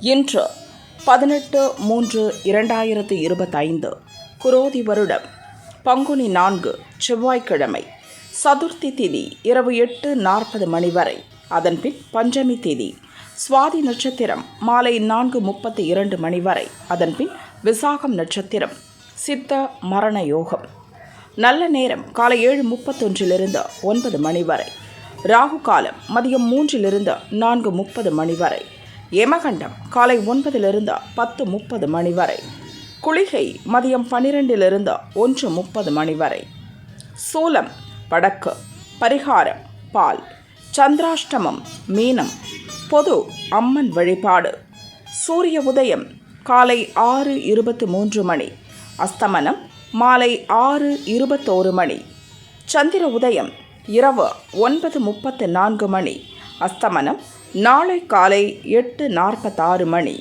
இன்று 18/3/2025 குரோதி வருடம் பங்குனி 4 செவ்வாய்க்கிழமை. சதுர்த்தி திதி இரவு 8:40 மணி வரை. அதன்பின் பஞ்சமி திதி சுவாதி நட்சத்திரம் மாலை 4:32 மணி வரை. அதன்பின் விசாகம் நட்சத்திரம் சித்த மரண யோகம். நல்ல நேரம் காலை 7:31 9 மணி வரை. ராகு காலம் மதியம் 3 4:30 மணி வரை. யமகண்டம் காலை 9 10:30 மணி வரை. குளிகை மதியம் 12 1:30 மணி வரை. சூலம் வடக்கு. பரிகாரம் பால். சந்திராஷ்டமம் மீனம். பொது அம்மன் வழிபாடு. சூரிய உதயம் காலை 6:23 மணி. அஸ்தமனம் மாலை 6:21 மணி. சந்திர உதயம் இரவு 9:34 மணி. அஸ்தமனம் நாளை காலை 8:46 மணி.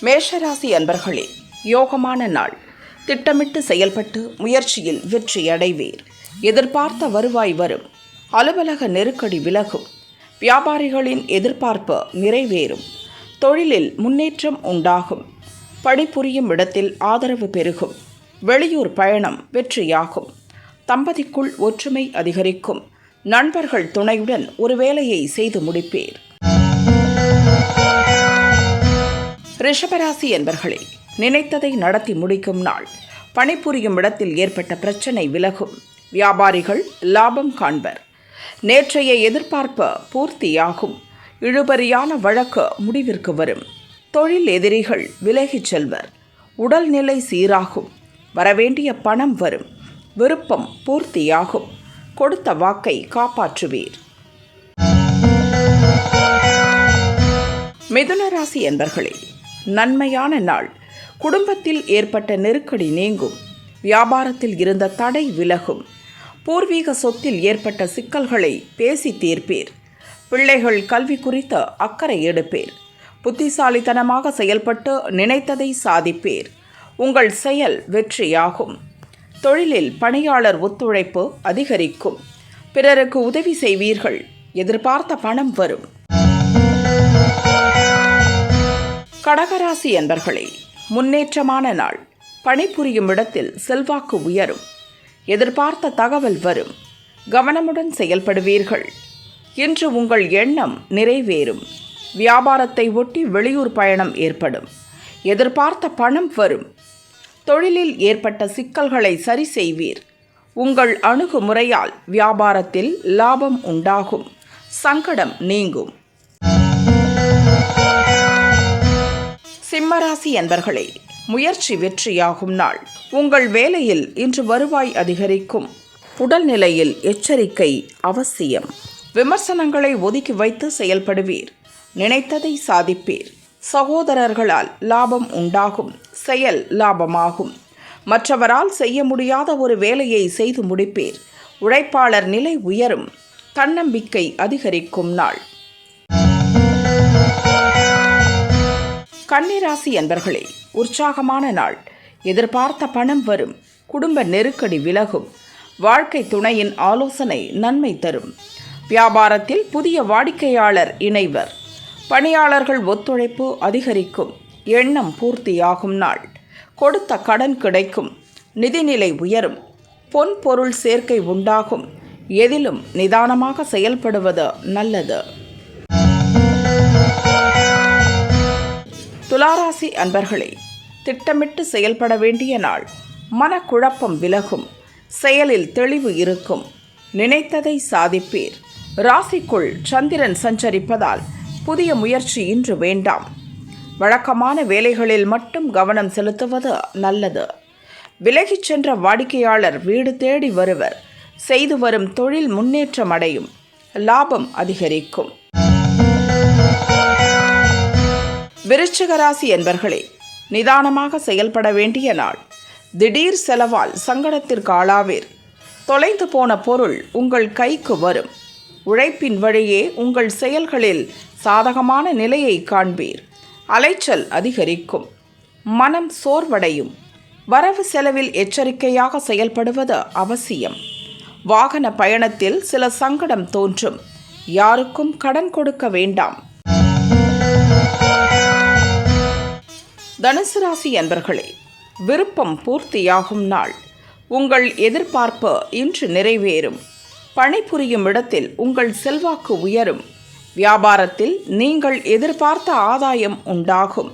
மேஷராசி அன்பர்களே, யோகமான நாள். திட்டமிட்டு செயல்பட்டு முயற்சியில் வெற்றி அடைவீர். எதிர்பார்த்த வருவாய் வரும். அலுவலக நெருக்கடி விலகும். வியாபாரிகளின் எதிர்பார்ப்பு நிறைவேறும். தொழிலில் முன்னேற்றம் உண்டாகும். பணிபுரியும் இடத்தில் ஆதரவு பெருகும். வெளியூர் பயணம் வெற்றியாகும். தம்பதிக்குள் ஒற்றுமை அதிகரிக்கும். நண்பர்கள் துணையுடன் ஒரு வேலையை செய்து முடிப்பீர். ரிஷபராசி என்பர்களே, நினைத்ததை நடத்தி முடிக்கும் நாள். பணிபுரியும் இடத்தில் ஏற்பட்ட பிரச்சனை விலகும். வியாபாரிகள் லாபம் காண்பர். நேற்றைய எதிர்பார்ப்பு பூர்த்தியாகும். இழுபறியான வழக்கு முடிவிற்கு வரும். தொழில் எதிரிகள் விலகிச் செல்வர். உடல்நிலை சீராகும். வரவேண்டிய பணம் வரும். விருப்பம் பூர்த்தியாகும். கொடுத்த வாக்கை காப்பாற்றுவீர். மிதுன ராசி என்பர்களே, நன்மையான நாள். குடும்பத்தில் ஏற்பட்ட நெருக்கடி நீங்கும். வியாபாரத்தில் இருந்த தடை விலகும். பூர்வீக சொத்தில் ஏற்பட்ட சிக்கல்களை பேசி தீர்ப்பீர். பிள்ளைகள் கல்வி குறித்த அக்கறை எடுப்பீர். புத்திசாலித்தனமாக செயல்பட்டு நினைத்ததை சாதிப்பீர். உங்கள் செயல் வெற்றியாகும். தொழிலில் பணியாளர் ஒத்துழைப்பு அதிகரிக்கும். பிறருக்கு உதவி செய்வீர்கள். எதிர்பார்த்த பணம் வரும். கடகராசி என்பர்களே, முன்னேற்றமான நாள். பணிபுரியும் இடத்தில் செல்வாக்கு உயரும். எதிர்பார்த்த தகவல் வரும். கவனமுடன் செயல்படுவீர்கள். இன்று உங்கள் எண்ணம் நிறைவேறும். வியாபாரத்தை ஒட்டி வெளியூர் பயணம் ஏற்படும். எதிர்பார்த்த பணம் வரும். தொழிலில் ஏற்பட்ட சிக்கல்களை சரி செய்வீர். உங்கள் அணுகுமுறையால் வியாபாரத்தில் லாபம் உண்டாகும். சங்கடம் நீங்கும். சிம்மராசி என்பர்களே, முயற்சி வெற்றியாகும் நாள். உங்கள் வேலையில் இன்று வருவாய் அதிகரிக்கும். உடல்நிலையில் எச்சரிக்கை அவசியம். விமர்சனங்களை ஒதுக்கி வைத்து செயல்படுவீர். நினைத்ததை சாதிப்பீர். சகோதரர்களால் லாபம் உண்டாகும். செயல் லாபமாகும். மற்றவரால் செய்ய முடியாத ஒரு வேலையை செய்து முடிப்பீர். உழைப்பாளர் நிலை உயரும். தன்னம்பிக்கை அதிகரிக்கும் நாள். கன்னிராசி என்பர்களே, உற்சாகமான நாள். எதிர்பார்த்த பணம் வரும். குடும்ப நெருக்கடி விலகும். வாழ்க்கை துணையின் ஆலோசனை நன்மை தரும். வியாபாரத்தில் புதிய வாடிக்கையாளர் இணைவர். பணியாளர்கள் ஒத்துழைப்பு அதிகரிக்கும். எண்ணம் பூர்த்தியாகும் நாள். கொடுத்த கடன் கிடைக்கும். நிதிநிலை உயரும். பொன் பொருள் சேர்க்கை உண்டாகும். எதிலும் நிதானமாக செயல்படுவது நல்லது. துளாராசி அன்பர்களே, திட்டமிட்டு செயல்பட வேண்டிய நாள். மனக்குழப்பம் விலகும். செயலில் தெளிவு இருக்கும். நினைத்ததை சாதிப்பீர். ராசிக்குள் சந்திரன் சஞ்சரிப்பதால் புதிய முயற்சி இன்று வேண்டாம். வழக்கமான வேலைகளில் மட்டும் கவனம் செலுத்துவது நல்லது. விலகிச் சென்ற வாடிக்கையாளர் வீடு தேடி வருவர். செய்து வரும் தொழில் முன்னேற்றம் அடையும். லாபம் அதிகரிக்கும். விருச்சிக ராசி என்பர்களே, நிதானமாக செயல்பட வேண்டிய நாள். திடீர் செலவால் சங்கடத்திற்கு ஆளாவீர். தொலைந்து போன பொருள் உங்கள் கைக்கு வரும். உழைப்பின் வழியே உங்கள் செயல்களில் சாதகமான நிலையை காண்பீர். அலைச்சல் அதிகரிக்கும். மனம் சோர்வடையும். வரவு செலவில் எச்சரிக்கையாக செயல்படுவது அவசியம். வாகன பயணத்தில் சில சங்கடம் தோன்றும். யாருக்கும் கடன் கொடுக்க வேண்டாம். தனுசு ராசி அன்பர்களே, விருப்பம் பூர்த்தியாகும் நாள். உங்கள் எதிர்பார்ப்பு இன்று நிறைவேறும். பணிபுரியும் இடத்தில் உங்கள் செல்வாக்கு உயரும். வியாபாரத்தில் நீங்கள் எதிர்பார்த்த ஆதாயம் உண்டாகும்.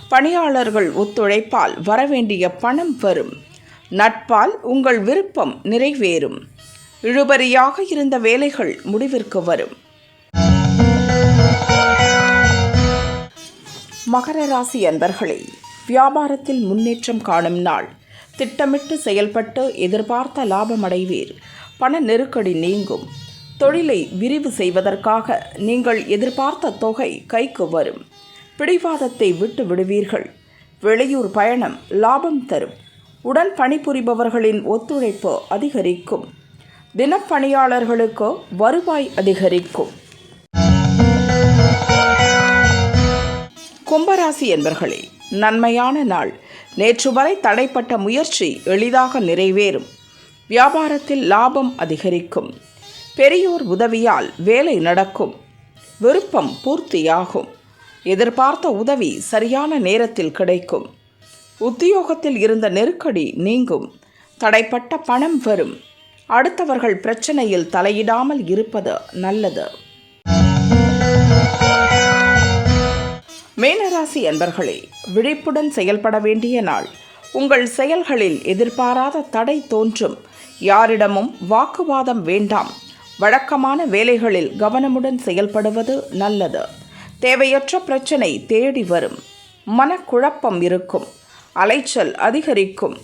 பணியாளர்கள் ஒத்துழைப்பால் வரவேண்டிய பணம் வரும். நட்பால் உங்கள் விருப்பம் நிறைவேறும். இழுபறியாக இருந்த வேலைகள் முடிவிற்கு வரும். மகர ராசி அன்பர்களே, வியாபாரத்தில் முன்னேற்றம் காணும் நாள். திட்டமிட்டு செயல்பட்டு எதிர்பார்த்த லாபம் அடைவீர். பண நெருக்கடி நீங்கும். தொழிலை விரிவு செய்வதற்காக நீங்கள் எதிர்பார்த்த தொகை கைக்கு வரும். பிடிவாதத்தை விட்டு விடுவீர்கள். வெளியூர் பயணம் லாபம் தரும். உடன் பணிபுரிபவர்களின் ஒத்துழைப்பு அதிகரிக்கும். தினப்பணியாளர்களுக்கு வருவாய் அதிகரிக்கும். கும்பராசி என்பர்களே, நன்மையான நாள். நேற்று வரை தடைப்பட்ட முயற்சி எளிதாக நிறைவேறும். வியாபாரத்தில் லாபம் அதிகரிக்கும். பெரியோர் உதவியால் வேலை நடக்கும். விருப்பம் பூர்த்தியாகும். எதிர்பார்த்த உதவி சரியான நேரத்தில் கிடைக்கும். உத்தியோகத்தில் இருந்த நெருக்கடி நீங்கும். தடைப்பட்ட பணம் வரும். அடுத்தவர்கள் பிரச்சனையில் தலையிடாமல் இருப்பது நல்லது. மீனராசி அன்பர்களே, விழிப்புடன் செயல்பட வேண்டிய நாள். உங்கள் செயல்களில் எதிர்பாராத தடை தோன்றும். யாரிடமும் வாக்குவாதம் வேண்டாம். வழக்கமான வேலைகளில் கவனமுடன் செயல்படுவது நல்லது. தேவையற்ற பிரச்சனை தேடி வரும். மனக்குழப்பம் இருக்கும். அலைச்சல் அதிகரிக்கும்.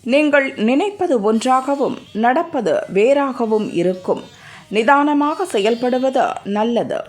நீங்கள் நினைப்பது ஒன்றாகவும் நடப்பது வேறாகவும் இருக்கும். நிதானமாக செயல்படுவது நல்லது.